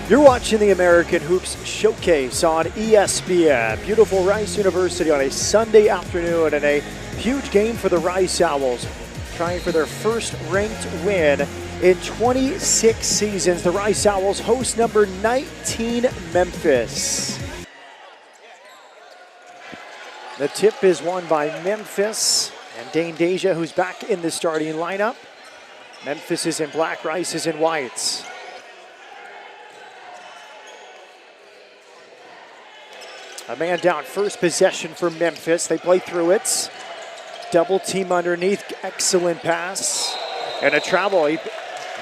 You're watching the American Hoops Showcase on ESPN. Beautiful Rice University on a Sunday afternoon, and a huge game for the Rice Owls, trying for their first ranked win in 26 seasons. The Rice Owls host number 19 Memphis. The tip is won by Memphis and Dane Deja, who's back in the starting lineup. Memphis is in black, Rice is in whites. A man down, first possession for Memphis. They play through it. Double team underneath, excellent pass. And a travel,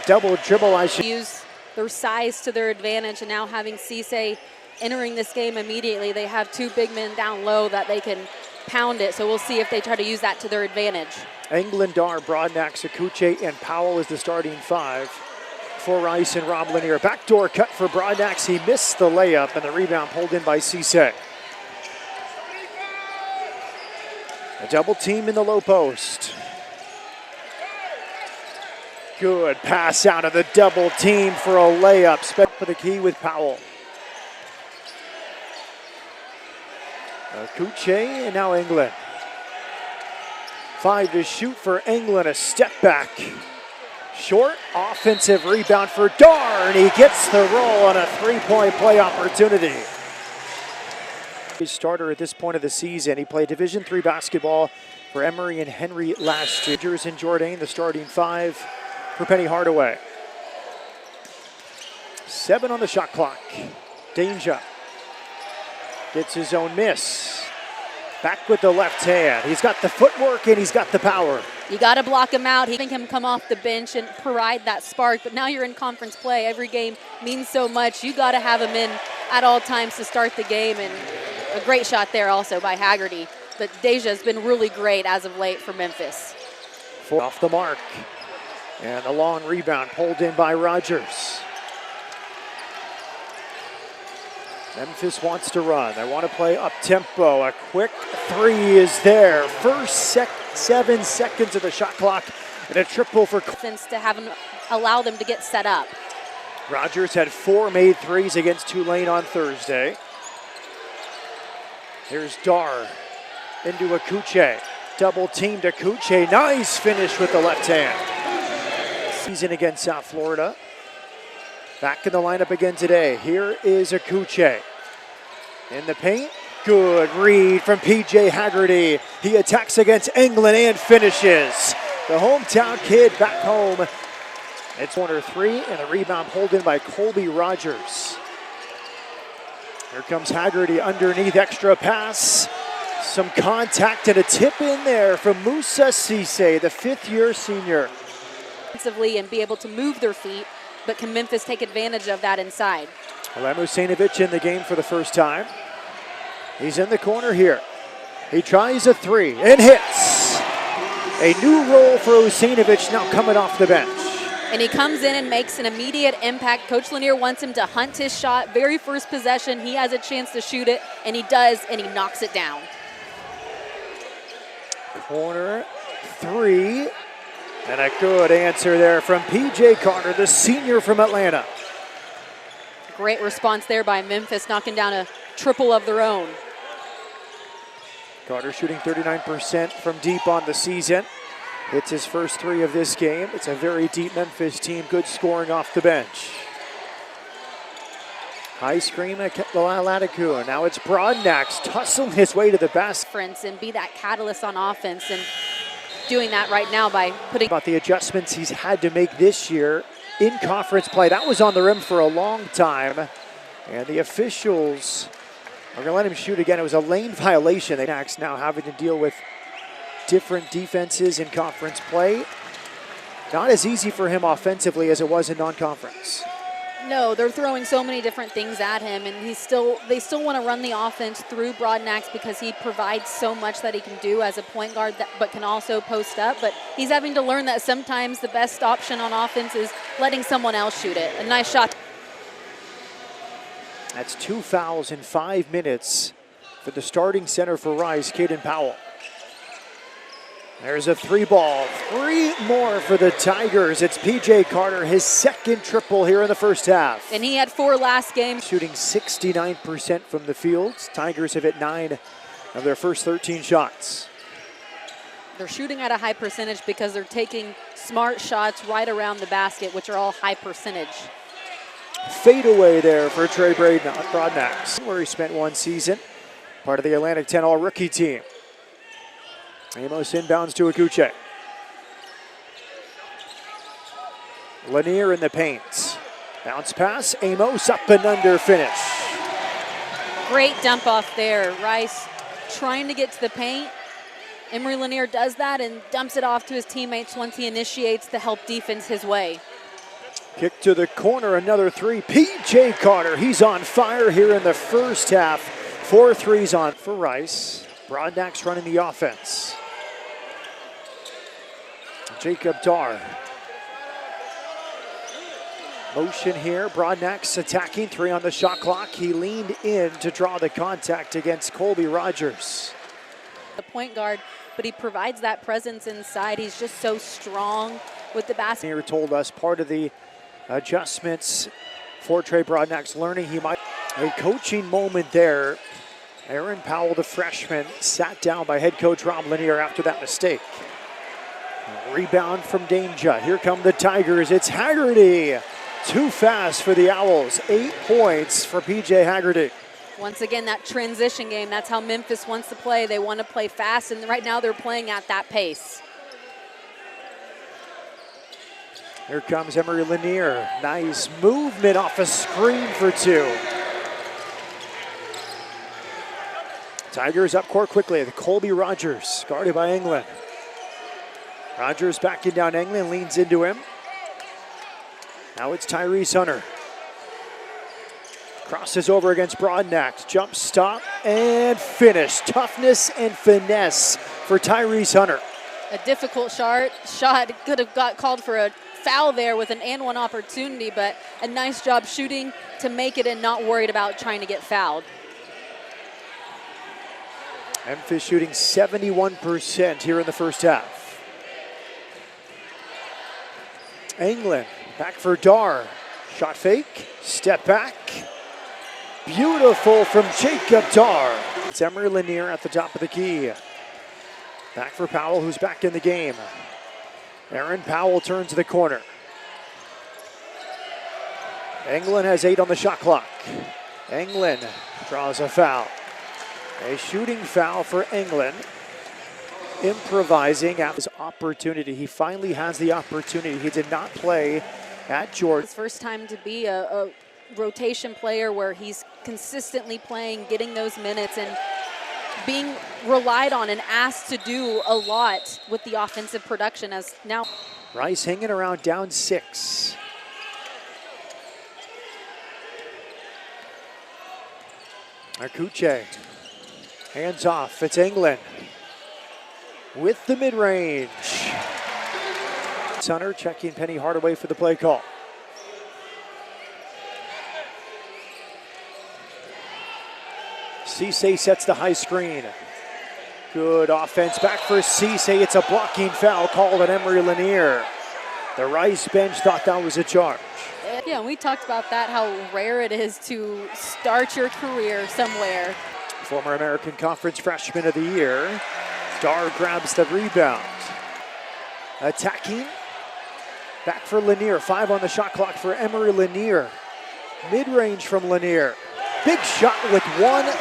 double dribble. Use their size to their advantage, and now having Cisse entering this game immediately, they have two big men down low that they can pound it. So we'll see if they try to use that to their advantage. England, Dar, Broadnax, Akuche, and Powell is the starting five for Rice and Rob Lanier. Backdoor cut for Broadnax. He missed the layup, and the rebound pulled in by Cisse. A double team in the low post. Good pass out of the double team for a layup. Spec for the key with Powell. Akuche and now England. 5 to shoot for England. A step back. Short offensive rebound for Dar, and he gets the roll on a three-point play opportunity. His starter at this point of the season. He played Division III basketball for Emory and Henry last year. Rogers and Jourdain, the starting five for Penny Hardaway. 7 on the shot clock. Deja gets his own miss. Back with the left hand. He's got the footwork and he's got the power. You got to block him out. He think him come off the bench and provide that spark. But now you're in conference play. Every game means so much. You got to have him in at all times to start the game. And a great shot there also by Haggerty. But Deja's been really great as of late for Memphis. Off the mark. And a long rebound pulled in by Rogers. Memphis wants to run. They want to play up-tempo. A quick three is there. First 7 seconds of the shot clock. And a triple for to have him allow them to get set up. Rogers had 4 made threes against Tulane on Thursday. Here's Dar into Akuche. Double teamed Akuche. Nice finish with the left hand. Season against South Florida. Back in the lineup again today. Here is Akuche. In the paint. Good read from P.J. Haggerty. He attacks against England and finishes. The hometown kid back home. It's 1 or 3, and the rebound pulled in by Colby Rogers. Here comes Haggerty underneath, extra pass. Some contact and a tip in there from Musa Cisse, the 5th-year senior. Defensively and be able to move their feet, but can Memphis take advantage of that inside? Alem Husseinovic in the game for the first time. He's in the corner here. He tries a 3 and hits. A new role for Husseinovic now coming off the bench. And he comes in and makes an immediate impact. Coach Lanier wants him to hunt his shot. Very first possession, he has a chance to shoot it, and he does, and he knocks it down. Corner 3. And a good answer there from P.J. Carter, the senior from Atlanta. Great response there by Memphis, knocking down a triple of their own. Carter shooting 39% from deep on the season. It's his first 3 of this game. It's a very deep Memphis team. Good scoring off the bench. High screen at Latiku. Now it's Broadnax tussling his way to the basket. And be that catalyst on offense, and doing that right now by putting... About the adjustments he's had to make this year in conference play. That was on the rim for a long time. And the officials are going to let him shoot again. It was a lane violation. They now having to deal with different defenses in conference play. Not as easy for him offensively as it was in non-conference. No, they're throwing so many different things at him, and they still want to run the offense through Broadnax because he provides so much that he can do as a point guard, but can also post up. But he's having to learn that sometimes the best option on offense is letting someone else shoot it. A nice shot. That's 2 fouls in 5 minutes for the starting center for Rice, Caden Powell. There's a 3-ball, 3 more for the Tigers. It's PJ Carter, his second triple here in the first half. And he had 4 last game. Shooting 69% from the field. Tigers have hit 9 of their first 13 shots. They're shooting at a high percentage because they're taking smart shots right around the basket, which are all high percentage. Fade away there for Trey Broadnax, where he spent 1 season. Part of the Atlantic 10 All-Rookie team. Amos inbounds to Akuche. Lanier in the paint. Bounce pass, Amos up and under, finish. Great dump off there. Rice trying to get to the paint. Emery Lanier does that and dumps it off to his teammates once he initiates the help defense his way. Kick to the corner, another 3. PJ Carter, he's on fire here in the first half. 4 threes on for Rice. Broadnax running the offense. Jacob Dar. Motion here, Broadnax attacking, 3 on the shot clock. He leaned in to draw the contact against Colby Rogers. The point guard, but he provides that presence inside. He's just so strong with the basket. Here told us part of the adjustments for Trey Broadnax, learning he might. A coaching moment there. Aaron Powell, the freshman, sat down by head coach Rob Lanier after that mistake. Rebound from Danger. Here come the Tigers. It's Haggerty. Too fast for the Owls. 8 points for PJ Haggerty. Once again, that transition game, that's how Memphis wants to play. They want to play fast, and right now they're playing at that pace. Here comes Emery Lanier. Nice movement off a screen for 2. Tigers up court quickly. Colby Rogers, guarded by England. Rogers backing down England, leans into him. Now it's Tyrese Hunter. Crosses over against Broadnax. Jump stop and finish. Toughness and finesse for Tyrese Hunter. A difficult shot. Could have got called for a foul there with an and-one opportunity, but a nice job shooting to make it and not worried about trying to get fouled. Memphis shooting 71% here in the first half. England back for Dar. Shot fake, step back. Beautiful from Jacob Dar. It's Emery Lanier at the top of the key. Back for Powell, who's back in the game. Aaron Powell turns to the corner. England has 8 on the shot clock. England draws a foul. A shooting foul for England. Improvising at his opportunity. He finally has the opportunity. He did not play at Georgia. His first time to be a rotation player where he's consistently playing, getting those minutes, and being relied on and asked to do a lot with the offensive production as now. Rice hanging around down 6. Akuche. Hands off. It's England with the mid-range. Hunter checking Penny Hardaway for the play call. Cisse sets the high screen. Good offense back for Cisse. It's a blocking foul called on Emery Lanier. The Rice bench thought that was a charge. Yeah, we talked about that, how rare it is to start your career somewhere. Former American Conference Freshman of the Year. Dar grabs the rebound. Attacking. Back for Lanier. 5 on the shot clock for Emery Lanier. Mid-range from Lanier. Big shot with 1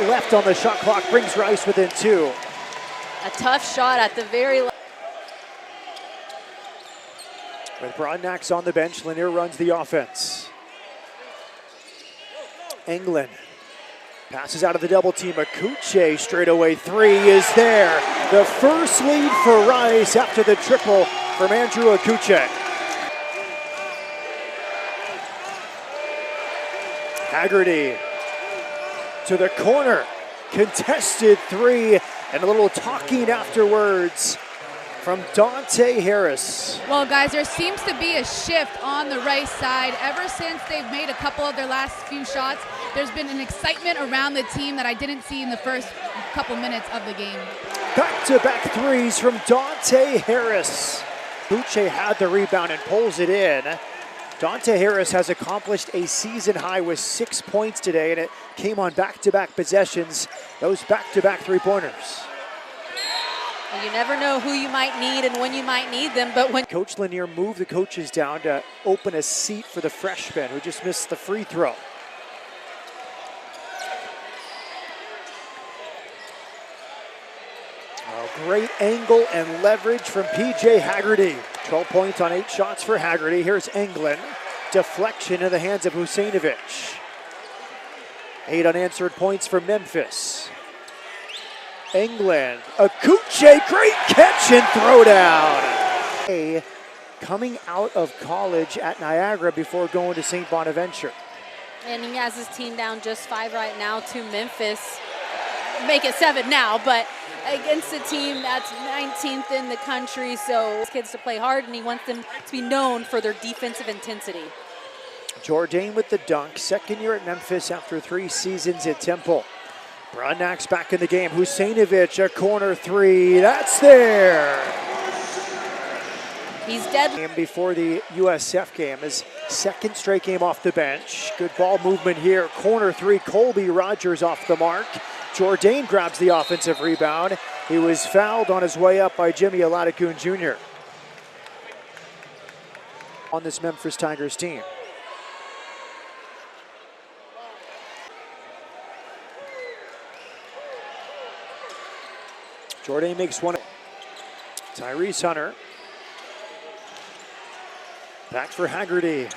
left on the shot clock. Brings Rice within 2. A tough shot at the very last. With Broadnax on the bench, Lanier runs the offense. England passes out of the double team. Akuche straightaway 3 is there. The first lead for Rice after the triple from Andrew Akuche. Haggerty to the corner. Contested 3 and a little talking afterwards from Dante Harris. Well, guys, there seems to be a shift on the Rice side. Ever since they've made a couple of their last few shots, there's been an excitement around the team that I didn't see in the first couple minutes of the game. Back-to-back threes from Dante Harris. Uche had the rebound and pulls it in. Dante Harris has accomplished a season high with 6 points today, and it came on back-to-back possessions, those back-to-back three-pointers. You never know who you might need and when you might need them, but when Coach Lanier moved the coaches down to open a seat for the freshman who just missed the free throw. A great angle and leverage from P.J. Haggerty. 12 points on 8 shots for Haggerty. Here's Englund. Deflection in the hands of Husainovich. 8 unanswered points for Memphis. Englund, Akuche, great catch and throwdown. Coming out of college at Niagara before going to St. Bonaventure. and he has his team down just 5 right now to Memphis. Make it 7 now, but against a team that's 19th in the country, so his kids to play hard, and he wants them to be known for their defensive intensity. Jourdain with the dunk, second year at Memphis after 3 seasons at Temple. Broadnax back in the game. Husainovich, a corner 3, that's there. He's dead. Before the USF game, his second straight game off the bench. Good ball movement here. Corner 3, Colby Rogers off the mark. Jourdain grabs the offensive rebound. He was fouled on his way up by Jimmy Aladikun Jr. on this Memphis Tigers team. Jourdain makes one. Tyrese Hunter. Back for Haggerty.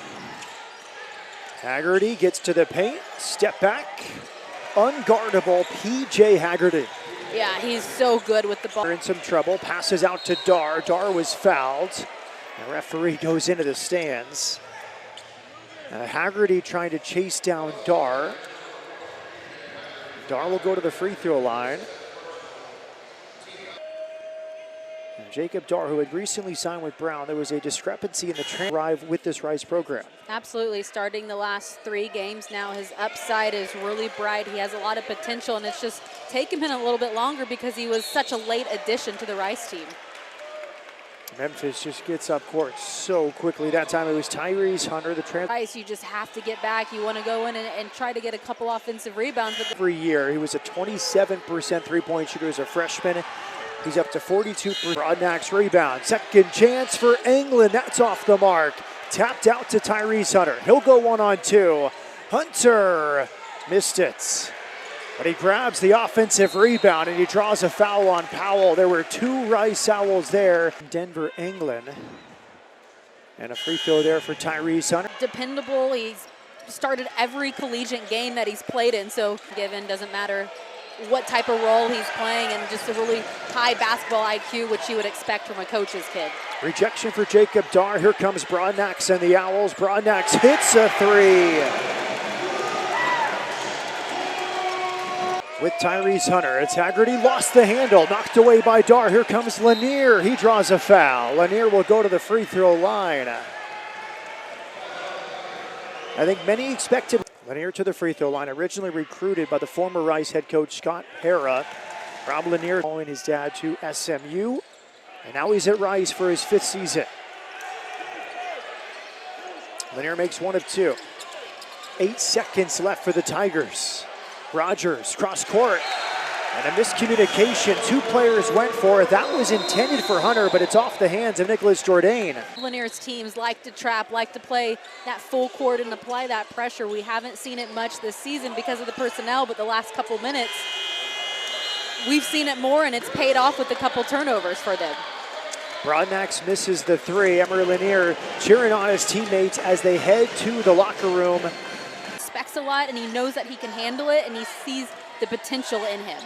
Haggerty gets to the paint, step back. Unguardable P.J. Haggerty. Yeah, he's so good with the ball. In some trouble, passes out to Dar. Dar was fouled. The referee goes into the stands. Haggerty trying to chase down Dar. Dar will go to the free throw line. Jacob Dar, who had recently signed with Brown, there was a discrepancy in the arrive with this Rice program. Absolutely, starting the last 3 games now, his upside is really bright. He has a lot of potential, and it's just taken him a little bit longer because he was such a late addition to the Rice team. Memphis just gets up court so quickly. That time it was Tyrese Hunter, the transfer. Rice, you just have to get back. You want to go in and try to get a couple offensive rebounds. But every year, he was a 27% three-point shooter as a freshman. He's up to 42%. Broadnax rebound. Second chance for Englund. That's off the mark. Tapped out to Tyrese Hunter. He'll go 1-on-2. Hunter missed it. But he grabs the offensive rebound and he draws a foul on Powell. There were 2 Rice fouls there. Denver Englund. And a free throw there for Tyrese Hunter. Dependable. He's started every collegiate game that he's played in, so given doesn't matter what type of role he's playing, and just a really high basketball IQ, which you would expect from a coach's kid. Rejection for Jacob Dar. Here comes Broadnax and the Owls. Broadnax hits a 3. With Tyrese Hunter, it's Haggerty, lost the handle, knocked away by Dar. Here comes Lanier. He draws a foul. Lanier will go to the free throw line. I think many expected Lanier to the free throw line, originally recruited by the former Rice head coach Scott Hara. Rob Lanier following his dad to SMU, and now he's at Rice for his 5th season. Lanier makes 1 of 2. 8 seconds left for the Tigers. Rogers, cross court, and a miscommunication. 2 players went for it. That was intended for Hunter, but it's off the hands of Nicholas Jourdain. Lanier's teams like to trap, like to play that full court and apply that pressure. We haven't seen it much this season because of the personnel, but the last couple minutes, we've seen it more, and it's paid off with a couple turnovers for them. Broadnax misses the 3. Emery Lanier cheering on his teammates as they head to the locker room. Expects a lot, and he knows that he can handle it, and he sees the potential in him.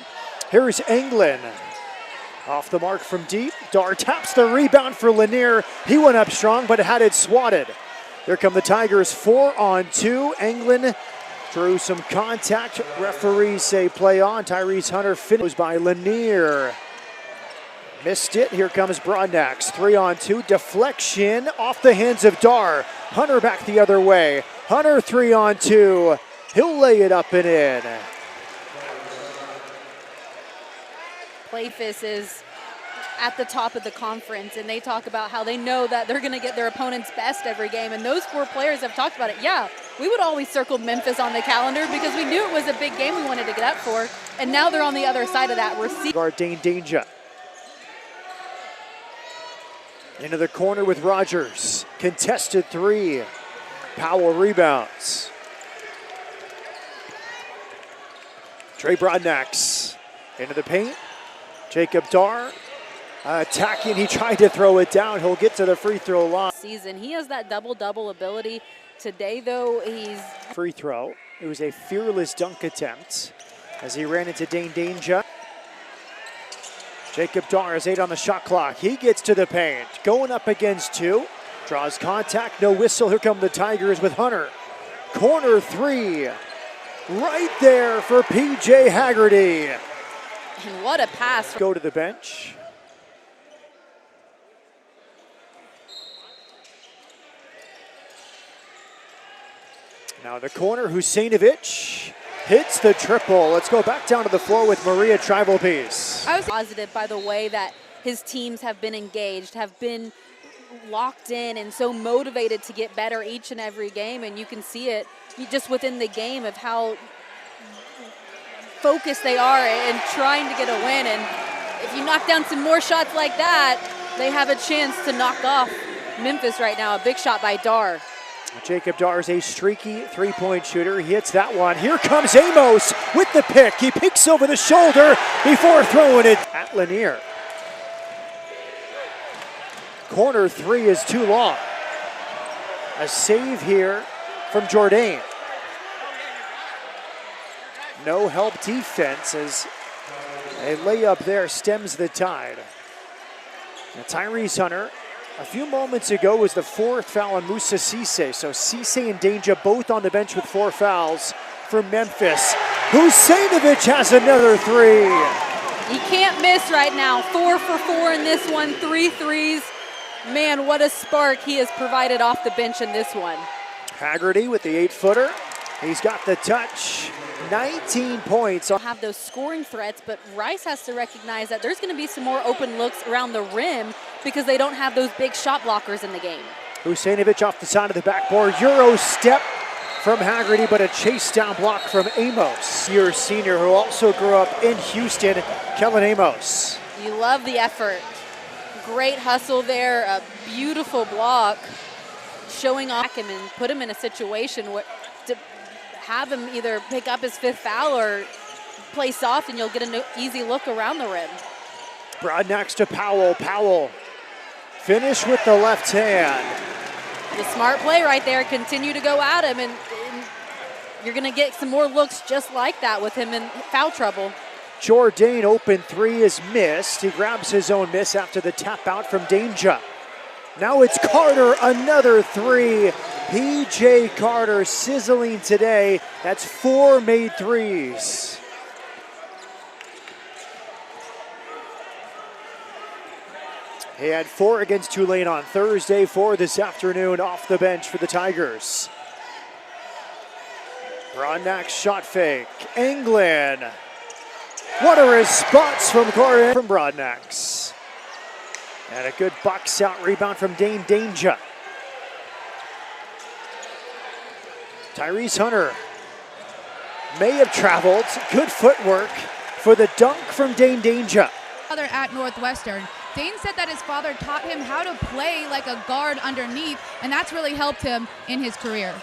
Here's Englund. Off the mark from deep. Dar taps the rebound for Lanier. He went up strong, but had it swatted. Here come the Tigers, 4-on-2. Englund drew some contact. Referees say play on. Tyrese Hunter finished by Lanier. Missed it. Here comes Broadnax. 3-on-2. Deflection off the hands of Dar. Hunter back the other way. Hunter 3-on-2. He'll lay it up and in. Memphis is at the top of the conference, and they talk about how they know that they're going to get their opponent's best every game. And those 4 players have talked about it. Yeah, we would always circle Memphis on the calendar because we knew it was a big game we wanted to get up for. And now they're on the other side of that. Guard Dane Danger. Into the corner with Rogers. Contested 3. Powell rebounds. Trey Broadnax into the paint. Jacob Dar attacking. He tried to throw it down. He'll get to the free throw line. Season. He has that double-double ability. Today, though, he's free throw. It was a fearless dunk attempt as he ran into Dane Danger. Jacob Dar is 8 on the shot clock. He gets to the paint. Going up against 2. Draws contact. No whistle. Here come the Tigers with Hunter. Corner 3. Right there for P.J. Haggerty. And what a pass. Go to the bench. Now the corner, Husainovich hits the triple. Let's go back down to the floor with Maria Trivalpies. I was positive by the way that his teams have been engaged, have been locked in and so motivated to get better each and every game, and you can see it just within the game of how focused they are and trying to get a win. And if you knock down some more shots like that, they have a chance to knock off Memphis right now. A big shot by Dar. Jacob Dar is a streaky three-point shooter. He hits that one. Here comes Amos with the pick. He peeks over the shoulder before throwing it at Lanier. Corner 3 is too long. A save here from Jourdain. No help defense as a layup there stems the tide. Now Tyrese Hunter, a few moments ago, was the 4th foul on Musa Cisse. So Cisse and Danger both on the bench with 4 fouls for Memphis. Husainovich has another 3. He can't miss right now. 4 for 4 in this one, 3 threes. Man, what a spark he has provided off the bench in this one. Haggerty with the 8-footer. He's got the touch. 19 points. Have those scoring threats, but Rice has to recognize that there's going to be some more open looks around the rim because they don't have those big shot blockers in the game. Husainovich off the side of the backboard. Euro step from Haggerty, but a chase down block from Amos. Your senior who also grew up in Houston, Kellen Amos. You love the effort. Great hustle there, a beautiful block, showing off him and put him in a situation where to have him either pick up his 5th foul or play soft, and you'll get an easy look around the rim. Broadnax to Powell. Powell finish with the left hand. The smart play right there. Continue to go at him, and you're going to get some more looks just like that with him in foul trouble. Jourdain open 3 is missed. He grabs his own miss after the tap out from Danger. Now it's Carter, another 3. P.J. Carter sizzling today. That's 4 made threes. He had 4 against Tulane on Thursday, 4 this afternoon off the bench for the Tigers. Broadnax shot fake. Englund. What a response from Broadnax. And a good box out rebound from Dane Danger. Tyrese Hunter may have traveled. Good footwork for the dunk from Dane Danger. Father at Northwestern. Dane said that his father taught him how to play like a guard underneath, and that's really helped him in his career.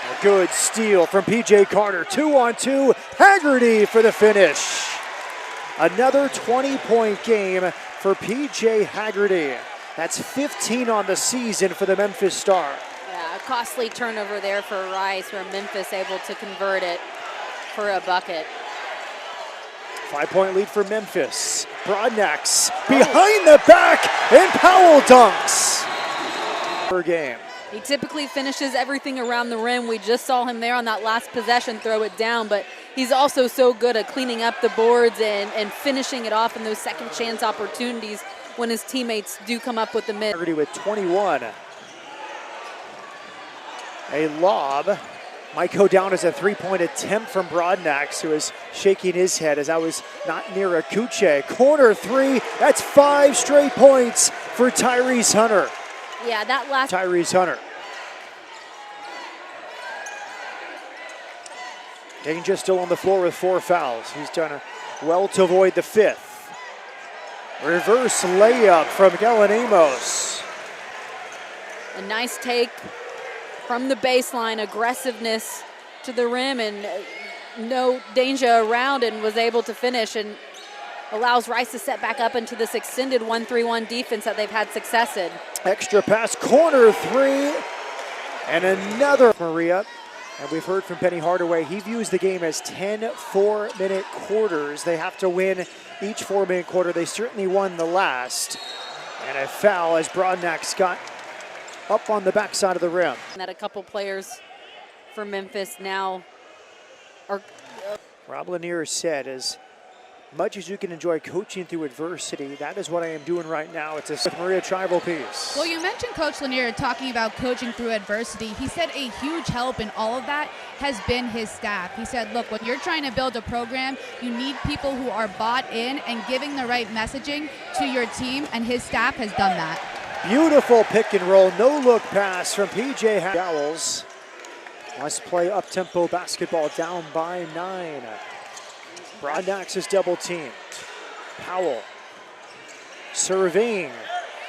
A good steal from P.J. Carter. 2-on-2. Haggerty for the finish. Another 20-point game for P.J. Haggerty. That's 15 on the season for the Memphis Star. Yeah, a costly turnover there for Rice, where Memphis able to convert it for a bucket. 5-point lead for Memphis. Broadnax behind the back, and Powell dunks. Per game. He typically finishes everything around the rim. We just saw him there on that last possession throw it down, but he's also so good at cleaning up the boards and finishing it off in those second chance opportunities when his teammates do come up with the mid. With 21. A lob Might go down as a three-point attempt from Broadnax, who is shaking his head as I was not near Akuche. Corner three, that's 5 straight points for Tyrese Hunter. Yeah, that last. Tyrese Hunter. Danger still on the floor with 4 fouls. He's done well to avoid the 5th. Reverse layup from Kellen Amos. A nice take from the baseline, aggressiveness to the rim, and no danger around, and was able to finish and allows Rice to set back up into this extended 1-3-1 defense that they've had success in. Extra pass, corner three, and another. Maria, and we've heard from Penny Hardaway, he views the game as 10 4-minute quarters. They have to win each 4-minute quarter. They certainly won the last. And a foul as Broadnax got up on the backside of the rim. That a couple players for Memphis now are. Rob Lanier said, as much as you can enjoy coaching through adversity, that is what I am doing right now. It's a Maria Tribal piece. Well, you mentioned Coach Lanier talking about coaching through adversity. He said a huge help in all of that has been his staff. He said, look, when you're trying to build a program, you need people who are bought in and giving the right messaging to your team, and his staff has done that. Beautiful pick and roll, no look pass from PJ Owls. Must play up-tempo basketball, down by 9. Broadnax is double teamed. Powell serving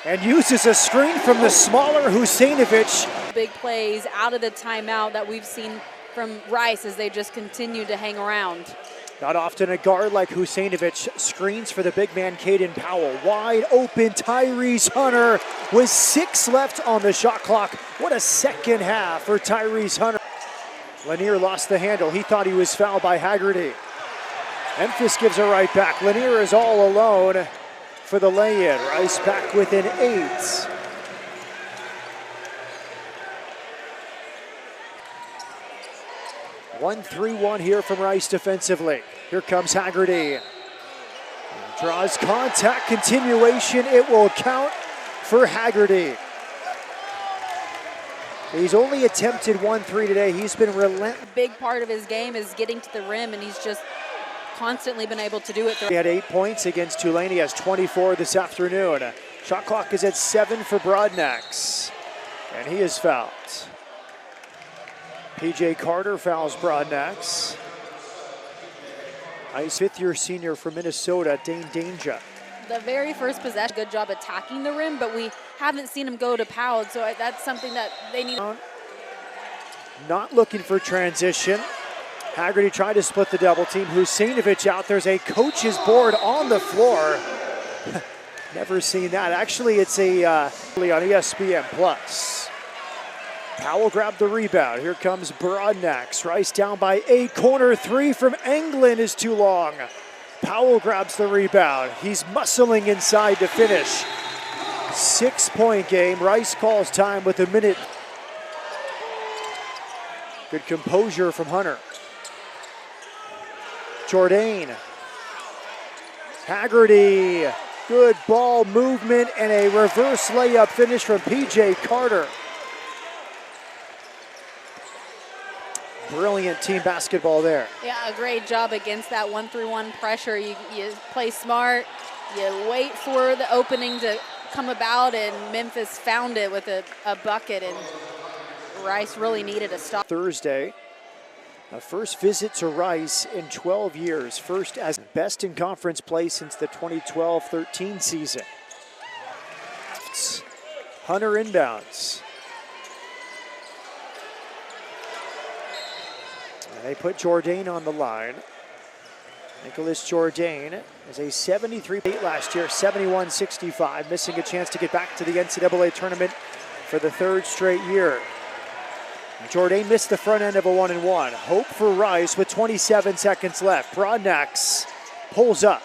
and uses a screen from the smaller Husainovich. Big plays out of the timeout that we've seen from Rice as they just continue to hang around. Not often a guard like Husainovich screens for the big man Caden Powell. Wide open Tyrese Hunter with 6 left on the shot clock. What a second half for Tyrese Hunter. Lanier lost the handle. He thought he was fouled by Haggerty. Memphis gives it right back. Lanier is all alone for the lay-in. Rice back within 8. One 3-1 here from Rice defensively. Here comes Haggerty. Draws contact, continuation. It will count for Haggerty. He's only attempted 1-3 today. He's been relentless. A big part of his game is getting to the rim, and he's just constantly been able to do it. He had 8 points against Tulane. He has 24 this afternoon. Shot clock is at 7 for Broadnax, and he is fouled. PJ Carter fouls Broadnax. Nice 5th-year senior from Minnesota, Dane Danger. The very first possession, good job attacking the rim, but we haven't seen him go to Powell, so that's something that they need. Not looking for transition. Haggerty tried to split the double team. Husainovich out. There's a coach's board on the floor. Never seen that. Actually, it's a on ESPN Plus. Powell grabbed the rebound. Here comes Broadnax. Rice down by 8. Corner 3 from Englund is too long. Powell grabs the rebound. He's muscling inside to finish. 6-point game. Rice calls time with a minute. Good composure from Hunter. Jourdain. Haggerty. Good ball movement and a reverse layup finish from PJ Carter. Brilliant team basketball there. Yeah, a great job against that 1-3-1 pressure. You play smart, you wait for the opening to come about, and Memphis found it with a bucket, and Rice really needed a stop. Thursday, a first visit to Rice in 12 years. First as best in conference play since the 2012-13 season. Hunter inbounds. They put Jourdain on the line. Nicholas Jourdain is a 73 last year, 71-65, missing a chance to get back to the NCAA tournament for the 3rd straight year. Jourdain missed the front end of a 1-and-1. Hope for Rice with 27 seconds left. Broadnax pulls up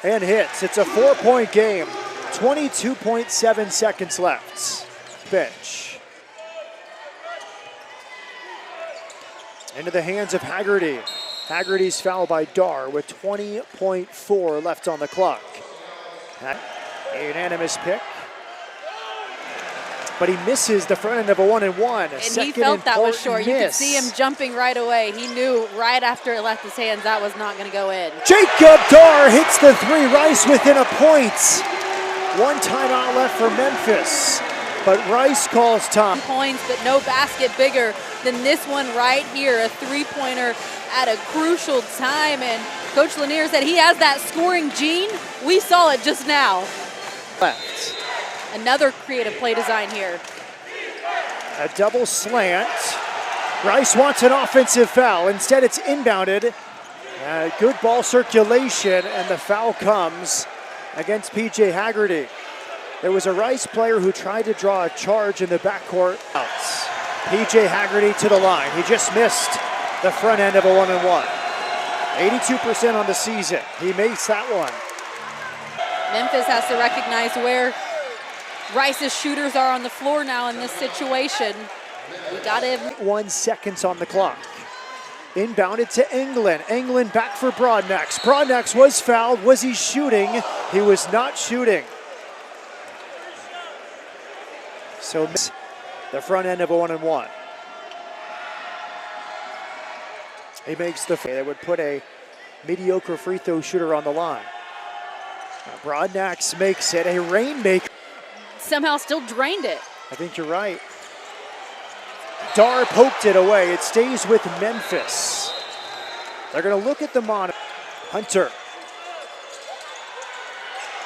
and hits. It's a 4-point game, 22.7 seconds left. Bench. Into the hands of Haggerty. Haggerty's fouled by Dar with 20.4 left on the clock. A unanimous pick. but he misses the front end of a 1-and-1. And he felt that was short. You could see him jumping right away. He knew right after it left his hands that was not going to go in. Jacob Dar hits the three. Rice within a point. One timeout left for Memphis, but Rice calls time. Points, but no basket bigger than this one right here, a three-pointer at a crucial time. And Coach Lanier said he has that scoring gene. We saw it just now. Left. Another creative play design here. A double slant. Rice wants an offensive foul. Instead, it's inbounded. Good ball circulation, and the foul comes against P.J. Haggerty. There was a Rice player who tried to draw a charge in the backcourt. P.J. Haggerty to the line. He just missed the front end of a 1-and-1. 82% on the season. He makes that one. Memphis has to recognize where Rice's shooters are on the floor now in this situation. We got him. 1 second on the clock. Inbounded to England. England back for Broadnax. Broadnax was fouled. Was he shooting? He was not shooting. So the front end of a 1-and-1. He makes the that would put a mediocre free throw shooter on the line. Broadnax makes it a rainmaker. Somehow still drained it. I think you're right. Dar poked it away. It stays with Memphis. They're going to look at the monitor. Hunter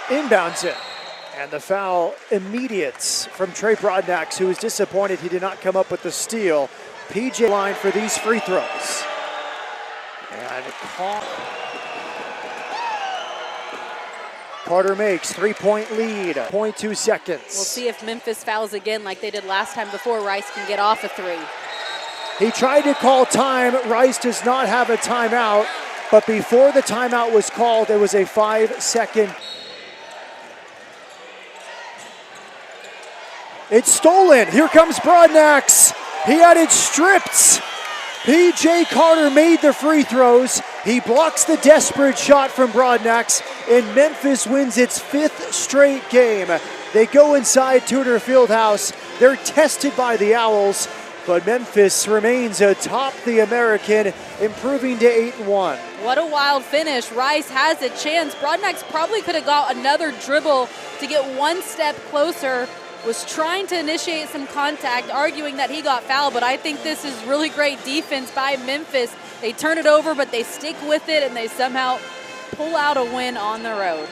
inbounds it. And the foul immediate from Trey Broadnax, who was disappointed he did not come up with the steal. PJ line for these free throws. And Carter makes 3-point lead, 0.2 seconds. We'll see if Memphis fouls again like they did last time before Rice can get off a three. He tried to call time. Rice does not have a timeout, but before the timeout was called, it was a 5-second. It's stolen. Here comes Broadnax. He had it stripped. P.J. Carter made the free throws. He blocks the desperate shot from Broadnax, and Memphis wins its 5th straight game. They go inside Tudor Fieldhouse. They're tested by the Owls, but Memphis remains atop the American, improving to 8-1. What a wild finish. Rice has a chance. Broadnax probably could have got another dribble to get one step closer. Was trying to initiate some contact, arguing that he got fouled, but I think this is really great defense by Memphis. They turn it over, but they stick with it, and they somehow pull out a win on the road.